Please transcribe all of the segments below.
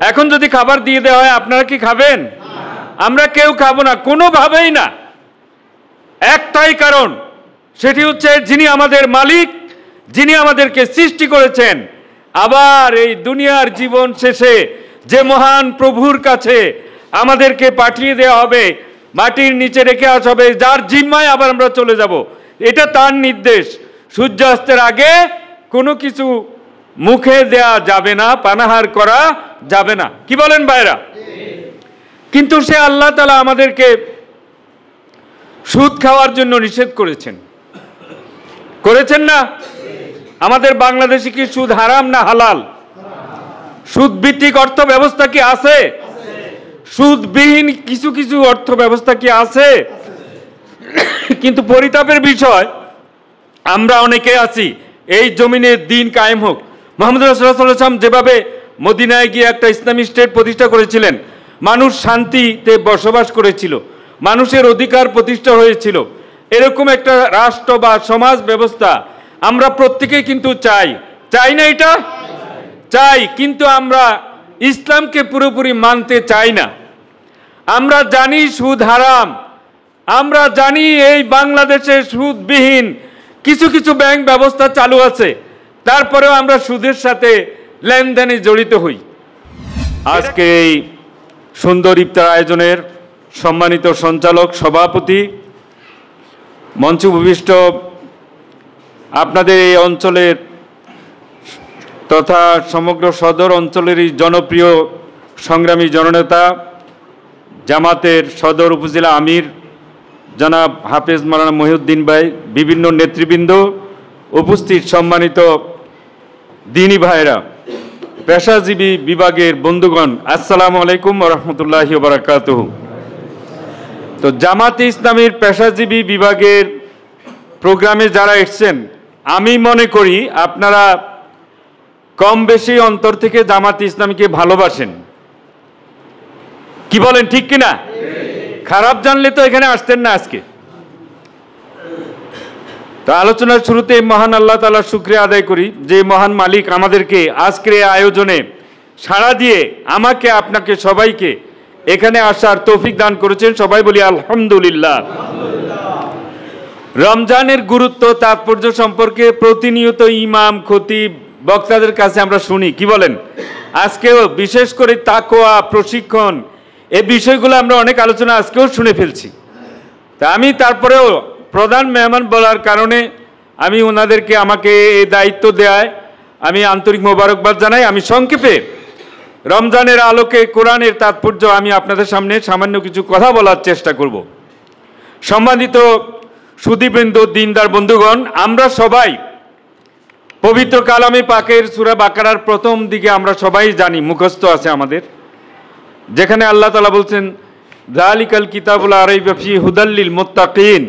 এখন যদি খাবার দিয়ে দেওয়া হয় আপনারা কি খাবেন? আমরা কেউ খাবো না, কোনোভাবেই না। একটাই কারণ, সেটি হচ্ছে যিনি আমাদের মালিক, যিনি আমাদেরকে সৃষ্টি করেছেন, আবার এই দুনিয়ার জীবন শেষে যে মহান প্রভুর কাছে আমাদেরকে পাঠিয়ে দেওয়া হবে, মাটির নিচে রেখে আসা হবে, যার জিম্মায় আবার আমরা চলে যাব, এটা তার নির্দেশ। সূর্যাস্তের আগে কোনো কিছু মুখে দেয়া যাবে না, পানাহার করা যাবে না। কি বলেন ভাইরা? কিন্তু সে আল্লাহ তাআলা আমাদেরকে সুদ খাওয়ার জন্য নিষেধ করেছেন, করেছেন না? আমাদের বাংলাদেশে কি সুদ হারাম না হালাল? সুদ ভিত্তিক অর্থ ব্যবস্থা কি আছে? সুদবিহীন কিছু কিছু অর্থ ব্যবস্থা কি আছে? কিন্তু পরিতাপের বিষয়, আমরা অনেকে আছি এই জমিনে দিন কায়েম হোক। মুহাম্মদ রাসূলুল্লাহ সাল্লাল্লাহু আলাইহি ওয়াসাল্লাম যেভাবে মদিনায় গিয়ে একটা ইসলামিক স্টেট প্রতিষ্ঠা করেছিলেন, মানুষ শান্তিতে বসবাস করেছিল, মানুষের অধিকার প্রতিষ্ঠা হয়েছিল, এরকম একটা রাষ্ট্র বা সমাজ ব্যবস্থা আমরা প্রত্যেকেই কিন্তু চাই। চাই না? এটা চাই, কিন্তু আমরা ইসলামকে পুরোপুরি মানতে চাই না। আমরা জানি সুদ হারাম, আমরা জানি এই বাংলাদেশে সুদবিহীন কিছু কিছু ব্যাংক ব্যবস্থা চালু আছে, তারপরেও আমরা সুদের সাথে লেনদেনে জড়িত হই। আজকে এই সুন্দর ইফতার আয়োজনের সম্মানিত সঞ্চালক, সভাপতি, মঞ্চ উপবিষ্ট আপনাদের এই অঞ্চলের তথা সমগ্র সদর অঞ্চলেরই জনপ্রিয় সংগ্রামী জননেতা, জামাতের সদর উপজেলা আমির জনাব হাফেজ মাওলানা মহিউদ্দিন ভাই, বিভিন্ন নেতৃবৃন্দ, উপস্থিত সম্মানিত দিনী ভাইরা, পেশাজীবী বিভাগের বন্ধুগণ, আসসালামু আলাইকুম ওয়া রাহমাতুল্লাহি ওয়া বারাকাতুহু। তো জামাতে ইসলামীর পেশাজীবী বিভাগের প্রোগ্রামে যারা এসেছেন, আমি মনে করি আপনারা কম বেশি অন্তর থেকে জামাতে ইসলামীকে ভালোবাসেন। কি বলেন, ঠিক কিনা? খারাপ জানলে তো এখানে আসতেন না আজকে। তো আলোচনার শুরুতে মহান আল্লাহ তাআলার শুকরিয়া আদায় করি, যে মহান মালিক আমাদেরকে আজকের এই আয়োজনে সাড়া দিয়ে আমাকে, আপনাকে, সবাইকে এখানে আসার তৌফিক দান করেছেন। সবাই বলি আলহামদুলিল্লাহ। রমজানের গুরুত্ব, তাৎপর্য সম্পর্কে প্রতিনিয়ত ইমাম, খতিব, বক্তাদের কাছে আমরা শুনি। কি বলেন? আজকেও বিশেষ করে তাকওয়া, প্রশিক্ষণ, এই বিষয়গুলো আমরা অনেক আলোচনা আজকেও শুনে ফেলছি। তা আমি তারপরেও প্রধান মেহমান বলার কারণে আমি ওনাদেরকে আমাকে এই দায়িত্ব দেওয়ায় আমি আন্তরিক মোবারকবাদ জানাই। আমি সংক্ষেপে রমজানের আলোকে কোরআনের তাৎপর্য আমি আপনাদের সামনে সামান্য কিছু কথা বলার চেষ্টা করব। সম্মানিত সুধীবৃন্দ, দিনদার বন্ধুগণ, আমরা সবাই পবিত্র কালামে পাকের সূরা বাকারার প্রথম দিকে আমরা সবাই জানি, মুখস্থ আছে আমাদের, যেখানে আল্লাহ তাআলা বলছেন যালিকাল কিতাবুল লা রাইবা ফিহি হুদাল লিল মুত্তাকিন।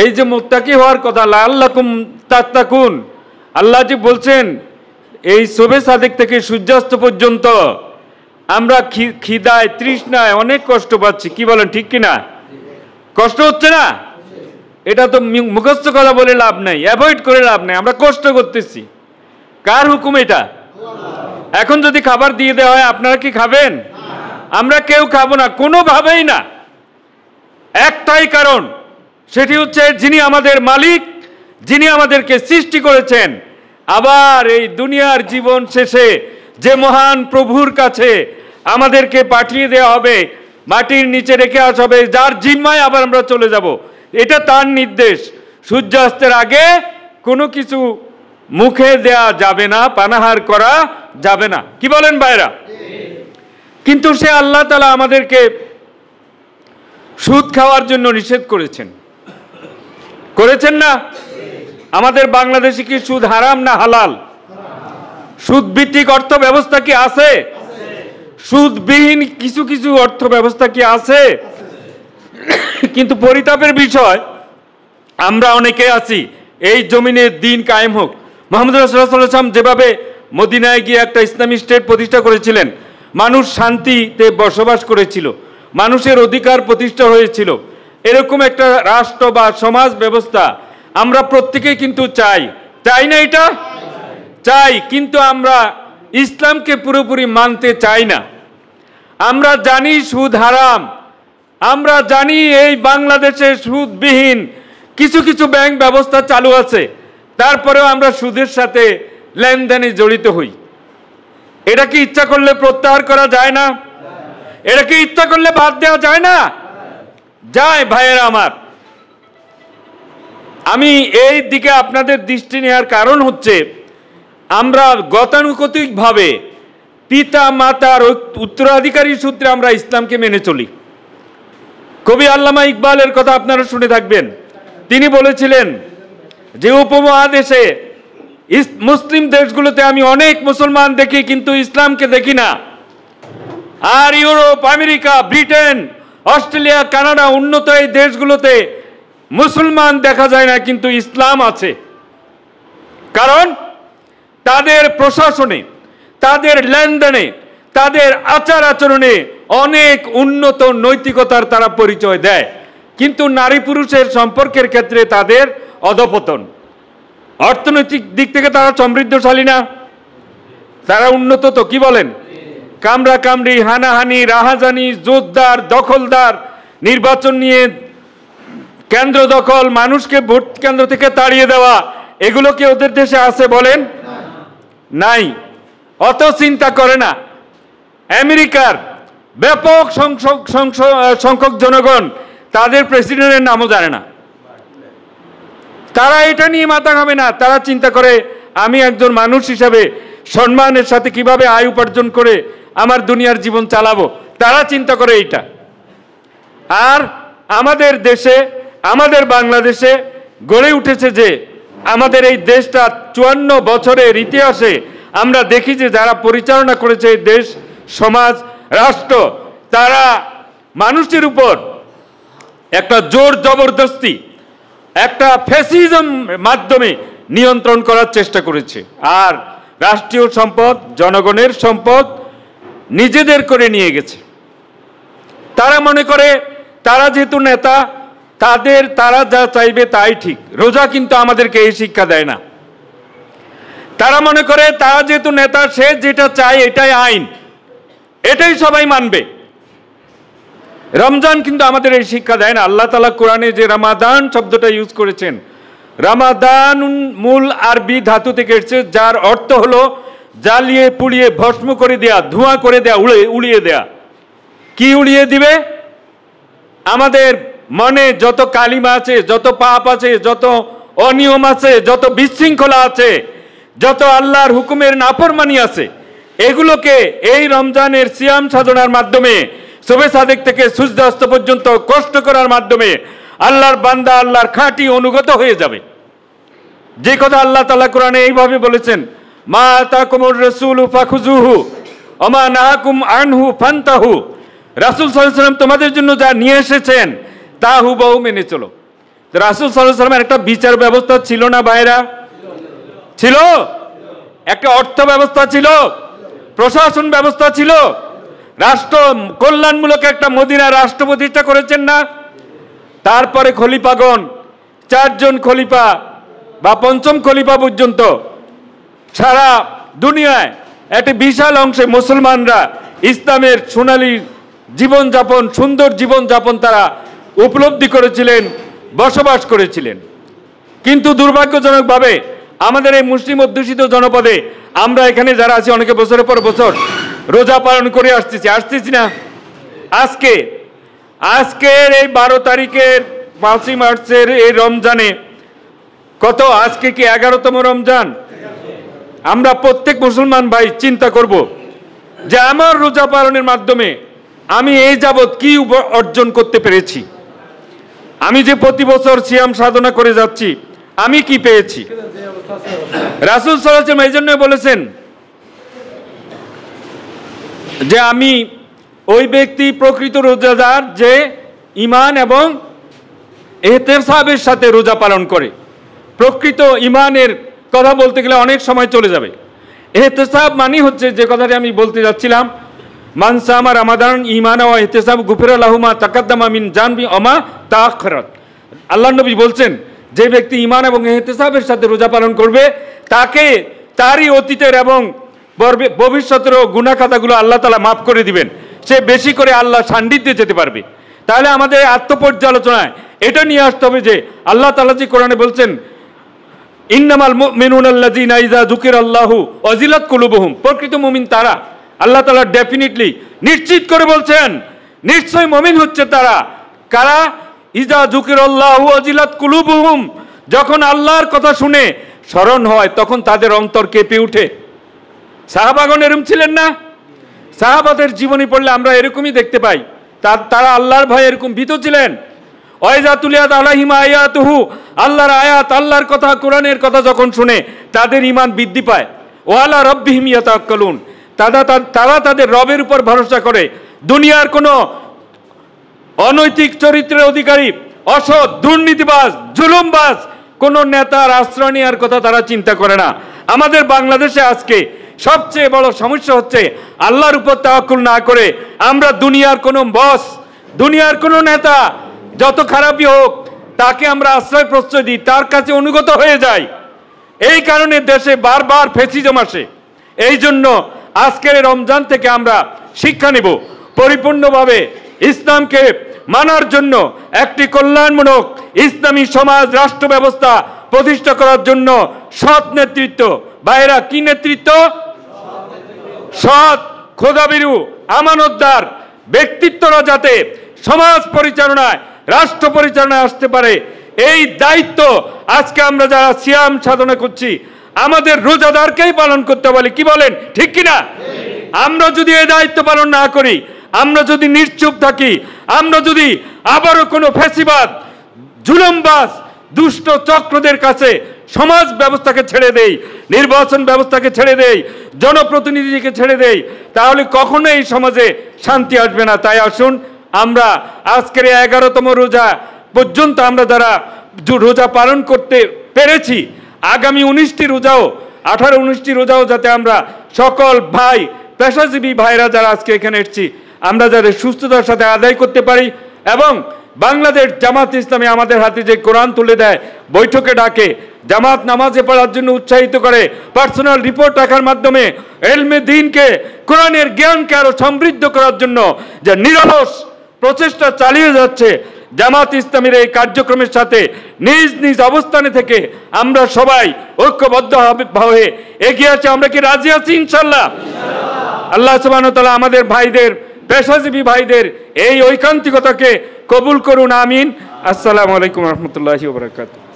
এই যে মুত্তাকি হওয়ার কথা, লাআল্লাকুম তাত্তাকুন, আল্লাহ যে বলছেন এই শবে সাদেক থেকে সূর্যাস্ত পর্যন্ত আমরা খিদায়, তৃষ্ণায় অনেক কষ্ট পাচ্ছি। কি বলেন, ঠিক কিনা? কষ্ট হচ্ছে না? এটা তো মুখস্থ কথা বলে লাভ নাই, অ্যাভয়েড করে লাভ নাই, আমরা কষ্ট করতেছি। কার হুকুম এটা? এখন যদি খাবার দিয়ে দেওয়া হয় আপনারা কি খাবেন? আমরা কেউ খাবো না, কোনোভাবেই না। একটাই কারণ, সেটি হচ্ছে যিনি আমাদের মালিক, যিনি আমাদেরকে সৃষ্টি করেছেন, আবার এই দুনিয়ার জীবন শেষে যে মহান প্রভুর কাছে আমাদেরকে পাঠিয়ে দেওয়া হবে, মাটির নিচে রেখে আসা হবে, যার জিম্মায় আবার আমরা চলে যাব, এটা তার নির্দেশ। সূর্যাস্তের আগে কোনো কিছু মুখে দেয়া যাবে না, পানাহার করা যাবে না। কি বলেন ভাইরা? কিন্তু সে আল্লাহ তাআলা আমাদেরকে সুদ খাওয়ার জন্য নিষেধ করেছেন, করেছেন না? আমাদের বাংলাদেশে কি সুদ হারাম না হালাল? সুদ ভিত্তিক অর্থ ব্যবস্থা কি আছে? সুদবিহীন কিছু কিছু অর্থ ব্যবস্থা কি আছে? কিন্তু পরিতাপের বিষয়, আমরা অনেকে আছি এই জমিনে দিন কায়েম হোক। মুহাম্মদ রাসূলুল্লাহ সাল্লাল্লাহু আলাইহি ওয়াসাল্লাম যেভাবে মদিনায় গিয়ে একটা ইসলামিক স্টেট প্রতিষ্ঠা করেছিলেন, মানুষ শান্তিতে বসবাস করেছিল, মানুষের অধিকার প্রতিষ্ঠা হয়েছিল, এরকম একটা রাষ্ট্র বা সমাজ ব্যবস্থা আমরা প্রত্যেকেই কিন্তু চাই। চাই না? এটা চাই, কিন্তু আমরা ইসলামকে পুরোপুরি মানতে চাই না। আমরা জানি সুদ হারাম, আমরা জানি এই বাংলাদেশে সুদবিহীন কিছু কিছু ব্যাংক ব্যবস্থা চালু আছে, তারপরেও আমরা সুদের সাথে লেনদেনে জড়িত হই। এটা কি ইচ্ছা করলে প্রত্যাহার করা যায় না? এটা কি ইচ্ছা করলে বাদ দেওয়া যায় না? যায়। ভাইয়েরা আমার, আমি এই দিকে আপনাদের দৃষ্টি নেওয়ার কারণ হচ্ছে আমরা গতানুগতিকভাবে পিতা মাতার উত্তরাধিকারী সূত্রে আমরা ইসলামকে মেনে চলি। কবি আল্লামা ইকবালের কথা আপনারা শুনে থাকবেন। তিনি বলেছিলেন যে উপমহাদেশে মুসলিম দেশগুলোতে আমি অনেক মুসলমান দেখি, কিন্তু ইসলামকে দেখি না। আর Europe, America, Britain, Australia, Canada, উন্নত এই দেশগুলোতে মুসলমান দেখা যায় না, কিন্তু ইসলাম আছে। কারণ তাদের প্রশাসনে, তাদের লেনদেনে, তাদের আচার আচরণে অনেক উন্নত নৈতিকতার তারা পরিচয় দেয়, কিন্তু নারী পুরুষের সম্পর্কের ক্ষেত্রে তাদের অধপতন। অর্থনৈতিক দিক থেকে তারা সমৃদ্ধশালী না, তারা উন্নত তো, কি বলেন? কামরা কামড়ি, হানাহানি, রাহাজানি, জোরদার, দখলদার, নির্বাচন নিয়ে কেন্দ্র দখল, মানুষকে ভোট কেন্দ্র থেকে তাড়িয়ে দেওয়া, এগুলো কি ওদের দেশে আছে বলেন? নাই। অত চিন্তা করে না। আমেরিকার ব্যাপক সংখ্যক জনগণ তাদের প্রেসিডেন্টের নামও জানে না। তারা এটা নিয়ে মাথা ঘামে না। তারা চিন্তা করে আমি একজন মানুষ হিসাবে সম্মানের সাথে কিভাবে আয় উপার্জন করে আমার দুনিয়ার জীবন চালাবো, তারা চিন্তা করে এইটা। আর আমাদের দেশে, আমাদের বাংলাদেশে গড়ে উঠেছে যে আমাদের এই দেশটা 54 বছরের ইতিহাসে আমরা দেখি যে যারা পরিচালনা করেছে এই দেশ, সমাজ, রাষ্ট্র, তারা মানুষের উপর একটা জোর জবরদস্তি, একটা ফ্যাসিজম মাধ্যমে নিয়ন্ত্রণ করার চেষ্টা করেছে। আর রাষ্ট্রীয় সম্পদ, জনগণের সম্পদ নিজেদের করে নিয়ে গেছে। তারা মনে করে তারা যেহেতু নেতা, তারা যা চাইবে তাই ঠিক। রোজা কিন্তু আমাদেরকে এই শিক্ষা দেয় না। তারা মনে করে তারা যেহেতু নেতা, সে যেটা চায় এটাই আইন, এটাই সবাই মানবে। রমজান কিন্তু আমাদের এই শিক্ষা দেয় না। আল্লাহ তাআলা কোরআনে যে রামাদান শব্দটা ইউজ করেছেন, রামাদান মূল আরবি ধাতু থেকে এসেছে, যার অর্থ হলো জ্বালিয়ে পুড়িয়ে ভস্ম করে দেয়া, ধোঁয়া করে দেয়া, উড়িয়ে দেয়া। কি উড়িয়ে দিবে? আমাদের মনে যত কালিমা আছে, যত পাপ আছে, যত অনিয়ম আছে, যত বিশৃঙ্খলা আছে, যত আল্লাহর হুকুমের নাফরমানি আছে, এগুলোকে এই রমজানের সিয়াম সাধনার মাধ্যমে, শবে সাদেক থেকে সূর্যাস্ত পর্যন্ত কষ্ট করার মাধ্যমে আল্লাহর বান্দা আল্লাহর খাঁটি অনুগত হয়ে যাবে। যে কথা আল্লাহ তাআলা কোরআনে এইভাবে বলেছেন, মা আতাকুমুর রাসূলু ফাখুযুহু ওয়া মা নাহাকুম আনহু ফান্তাহু। রাসূল সাল্লাল্লাহু আলাইহি ওয়াসাল্লাম তোমাদের জন্য যা নিয়ে এসেছেন তা হুবহু মেনে চলো। তো রাসূল সাল্লাল্লাহু আলাইহি ওয়াসাল্লামের একটা বিচার ব্যবস্থা ছিল না ভাইরা? ছিল। একটা অর্থ ব্যবস্থা ছিল, প্রশাসন ব্যবস্থা ছিল, রাষ্ট্র কল্যাণমূলক একটা মদিনা রাষ্ট্র প্রতিষ্ঠা করেছেন না? তারপরে খলিফাগণ, 4 জন খলিফা বা 5ম খলিফা পর্যন্ত সারা দুনিয়ায় একটা বিশাল অংশে মুসলমানরা ইসলামের সোনালী জীবনযাপন, সুন্দর জীবনযাপন তারা উপলব্ধি করেছিলেন, বসবাস করেছিলেন। কিন্তু দুর্ভাগ্যজনকভাবে আমাদের এই মুসলিম অধ্যুষিত জনপদে আমরা এখানে যারা আছি, অনেকে বছরের পর বছর রোজা পালন করে আসতেছি না। আজকের এই 12 তারিখের 5ই মার্চের এই রমজানে কত? আজকে কি 11তম রমজান? আমরা প্রত্যেক মুসলমান ভাই চিন্তা করব যে আমার রোজা পালনের মাধ্যমে আমি এই যাবৎ কি অর্জন করতে পেরেছি। আমি যে প্রতি বছর সিয়াম সাধনা করে যাচ্ছি, আমি কি পেয়েছি? রাসূল সাল্লাল্লাহু আলাইহি ওয়াসাল্লাম এই জন্য বলেছেন যে আমি ওই ব্যক্তি প্রকৃত রোজাদার যে ঈমান এবং ইহতিসাবের সাথে রোজা পালন করে। প্রকৃত ঈমানের কথা বলতে গেলে অনেক সময় চলে যাবে। ইহতিসাব মানে হচ্ছে যে কথাটি আমি বলতে যাচ্ছিলাম, মান সামা রমাদান ঈমানা ওয়া ইহতিসাব গুফিরা লাহু মা তাকাদ্দামা মিন জানবি ওয়া মা তাআখারাত। আল্লাহর নবী বলছেন, যে ব্যক্তি ঈমান এবং ইহতিসাবের সাথে রোজা পালন করবে তাকে তারই অতীতের এবং ভবিষ্যতেরও গুনাহ খাতাগুলো আল্লাহ তাআলা মাফ করে দিবেন, সে বেশি করে আল্লাহ সান্নিধ্যে যেতে পারবে। তাহলে আমাদের আত্মপর্যালোচনায় এটা নিয়ে আসতে হবে যে আল্লাহ তাআলা যে কোরআনে বলছেন ইন্নামাল মুমিনুনা আল্লাযীনা ইযা যুকিরাল্লাহু ওয়াজিলাত কুলুবুহুম, প্রকৃত মুমিন তারা। আল্লাহ তাআলা ডেফিনিটলি নিশ্চিত করে বলছেন নিশ্চয় মুমিন হচ্ছে তারা কারা, ইযা যুকিরাল্লাহু ওয়াজিলাত কুলুবুহুম, যখন আল্লাহর কথা শুনে স্মরণ হয় তখন তাদের অন্তর কেঁপে ওঠে। সাহাবাগণ এরকম ছিলেন না? সাহাবাদের জীবনী পড়লে আমরা এরকমই দেখতে পাই, তারা আল্লাহর ভয়ে এরকম ভীত ছিলেন। ওয়াইজা তুলিয়াত আলাইহিম আয়াতুহু, আল্লাহর আয়াত, আল্লাহর কথা, কোরআনের কথা যখন শুনে তাদের ঈমান বৃদ্ধি পায়। ওয়ালা রাব্বিহিম ইয়াতাওয়াক্কালুন, তারা তাদের রবের উপর ভরসা করে। দুনিয়ার কোনো অনৈতিক চরিত্রের অধিকারী, অসৎ, দুর্নীতিবাজ, জুলুমবাজ কোন নেতার আশ্রয় নেওয়ার কথা তারা চিন্তা করে না। আমাদের বাংলাদেশে আজকে সবচেয়ে বড় সমস্যা হচ্ছে আল্লাহর উপর তাওয়াক্কুল না করে আমরা দুনিয়ার কোনো বস, দুনিয়ার কোনো নেতা যত খারাপই হোক তাকে আমরা আশ্রয় প্রশ্রয় দিই, তার কাছে অনুগত হয়ে যাই। এই কারণে দেশে বারবার ফ্যাসিজম আসে। এই জন্য আজকের রমজান থেকে আমরা শিক্ষা নেব, পরিপূর্ণভাবে ইসলামকে মানার জন্য একটি কল্যাণমূলক ইসলামী সমাজ রাষ্ট্র ব্যবস্থা প্রতিষ্ঠা করার জন্য সৎ নেতৃত্ব, ভাইরা কি নেতৃত্ব? সৎ, খোদাভীরু, আমানতদার ব্যক্তিত্বরা যাতে সমাজ পরিচালনায়, রাষ্ট্র পরিচালনায় আসতে পারে, এই দায়িত্ব আজকে আমরা যারা সিয়াম সাধনা করছি আমাদের রোজাদারকেই পালন করতে বলে। কি বলেন, ঠিক কিনা? আমরা যদি এই দায়িত্ব পালন না করি, আমরা যদি নিশ্চুপ থাকি, আমরা যদি আবারও কোনো ফ্যাসিবাদ, জুলুমবাজ, দুষ্ট চক্রদের কাছে সমাজ ব্যবস্থাকে ছেড়ে দেই, নির্বাচন ব্যবস্থাকে ছেড়ে দেই, জনপ্রতিনিধিকে ছেড়ে দেই, তাহলে কখনো এই সমাজে শান্তি আসবে না। তাই আসুন আমরা আজকের 11তম রোজা পর্যন্ত আমরা যারা রোজা পালন করতে পেরেছি, আগামী 19টি রোজাও, 18-19টি রোজাও যাতে আমরা সকল ভাই, পেশাজীবী ভাইরা যারা আজকে এখানে এসেছি আমরা যাদের সুস্থতার সাথে আদায় করতে পারি। এবং বাংলাদেশ জামাত ইসলামী আমাদের হাতে যে কোরআন তুলে দেয়, বৈঠকে ডাকে, জামাত নামাজে পড়ার জন্য উৎসাহিত করে, পার্সোনাল রিপোর্ট রাখার মাধ্যমে ইলমে দ্বীনকে, কোরআনের জ্ঞানকে আরো সমৃদ্ধ করার জন্য যে নিরলস প্রচেষ্টা চালিয়ে যাচ্ছে, জামাত ইসলামীর এই কার্যক্রমের সাথে নিজ নিজ অবস্থানে থেকে আমরা সবাই ঐক্যবদ্ধ হয়ে এগিয়ে আছি। আমরা কি রাজি আছি? ইনশাআল্লাহ। আল্লাহ সুবহানাহু ওয়া তাআলা আমাদের ভাইদের, পেশাজীবী ভাইদের এই ঐকান্তিকতাকে কবুল করুন, আমিন। আসসালামু আলাইকুম রহমতুল্লাহি ওয়া বারাকাতুহু।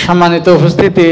সম্মানিত উপস্থিতি,